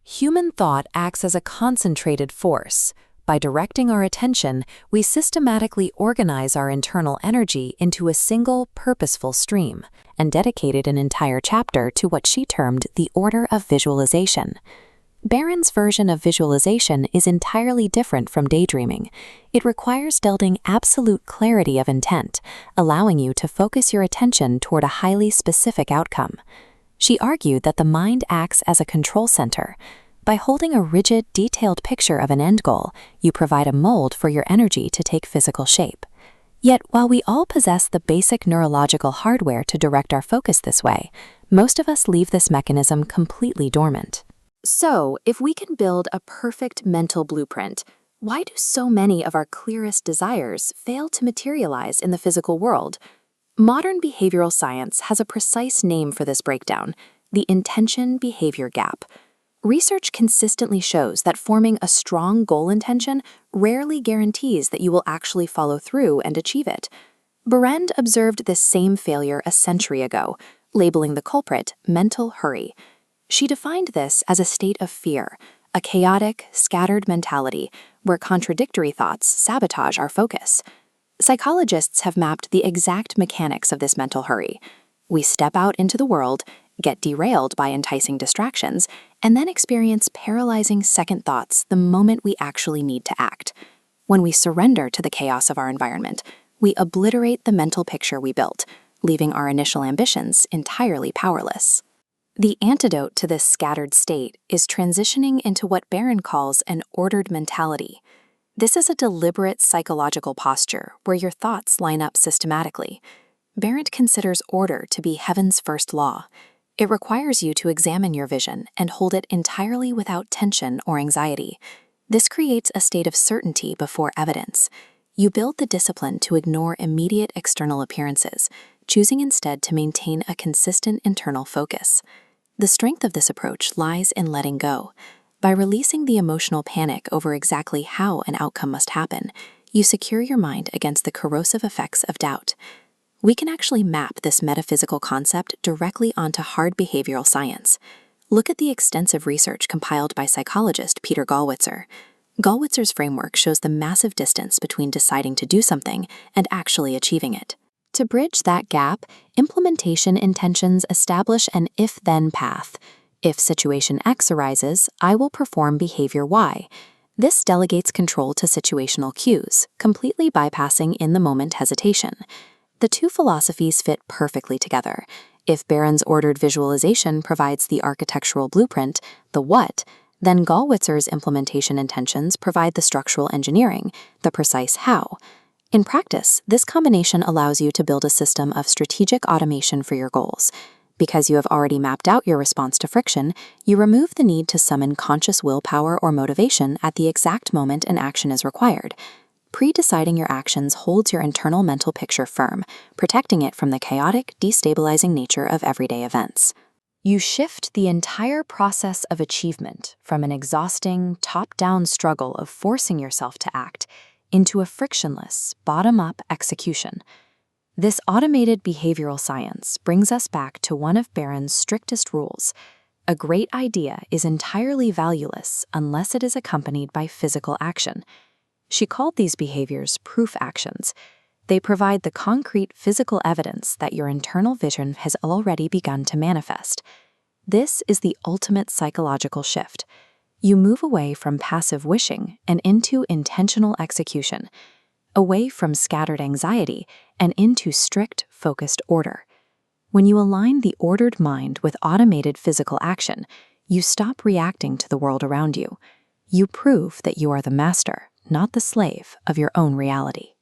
Human thought acts as a concentrated force. By directing our attention, we systematically organize our internal energy into a single, purposeful stream, and dedicated an entire chapter to what she termed the order of visualization. Behrend's version of visualization is entirely different from daydreaming. It requires building absolute clarity of intent, allowing you to focus your attention toward a highly specific outcome. She argued that the mind acts as a control center. By holding a rigid, detailed picture of an end goal, you provide a mold for your energy to take physical shape. Yet, while we all possess the basic neurological hardware to direct our focus this way, most of us leave this mechanism completely dormant. So, if we can build a perfect mental blueprint, why do so many of our clearest desires fail to materialize in the physical world? Modern behavioral science has a precise name for this breakdown: the intention-behavior gap. Research consistently shows that forming a strong goal intention rarely guarantees that you will actually follow through and achieve it. Behrend observed this same failure a century ago, labeling the culprit mental hurry. She defined this as a state of fear, a chaotic, scattered mentality where contradictory thoughts sabotage our focus. Psychologists have mapped the exact mechanics of this mental hurry. We step out into the world, get derailed by enticing distractions, and then experience paralyzing second thoughts the moment we actually need to act. When we surrender to the chaos of our environment, we obliterate the mental picture we built, leaving our initial ambitions entirely powerless. The antidote to this scattered state is transitioning into what Behrend calls an ordered mentality. This is a deliberate psychological posture where your thoughts line up systematically. Behrend considers order to be heaven's first law. It requires you to examine your vision and hold it entirely without tension or anxiety. This creates a state of certainty before evidence. You build the discipline to ignore immediate external appearances, choosing instead to maintain a consistent internal focus. The strength of this approach lies in letting go. By releasing the emotional panic over exactly how an outcome must happen, you secure your mind against the corrosive effects of doubt. We can actually map this metaphysical concept directly onto hard behavioral science. Look at the extensive research compiled by psychologist Peter Gallwitzer. Gallwitzer's framework shows the massive distance between deciding to do something and actually achieving it. To bridge that gap, implementation intentions establish an if-then path. If situation X arises, I will perform behavior Y. This delegates control to situational cues, completely bypassing in-the-moment hesitation. The two philosophies fit perfectly together. If Behrend's ordered visualization provides the architectural blueprint, the what, then Gallwitzer's implementation intentions provide the structural engineering, the precise how. In practice, this combination allows you to build a system of strategic automation for your goals. Because you have already mapped out your response to friction, you remove the need to summon conscious willpower or motivation at the exact moment an action is required. Pre-deciding your actions holds your internal mental picture firm, protecting it from the chaotic, destabilizing nature of everyday events. You shift the entire process of achievement from an exhausting, top-down struggle of forcing yourself to act into a frictionless, bottom-up execution. This automated behavioral science brings us back to one of Behrend's strictest rules. A great idea is entirely valueless unless it is accompanied by physical action. She called these behaviors proof actions. They provide the concrete physical evidence that your internal vision has already begun to manifest. This is the ultimate psychological shift. You move away from passive wishing and into intentional execution, away from scattered anxiety and into strict, focused order. When you align the ordered mind with automated physical action, you stop reacting to the world around you. You prove that you are the master, not the slave, of your own reality.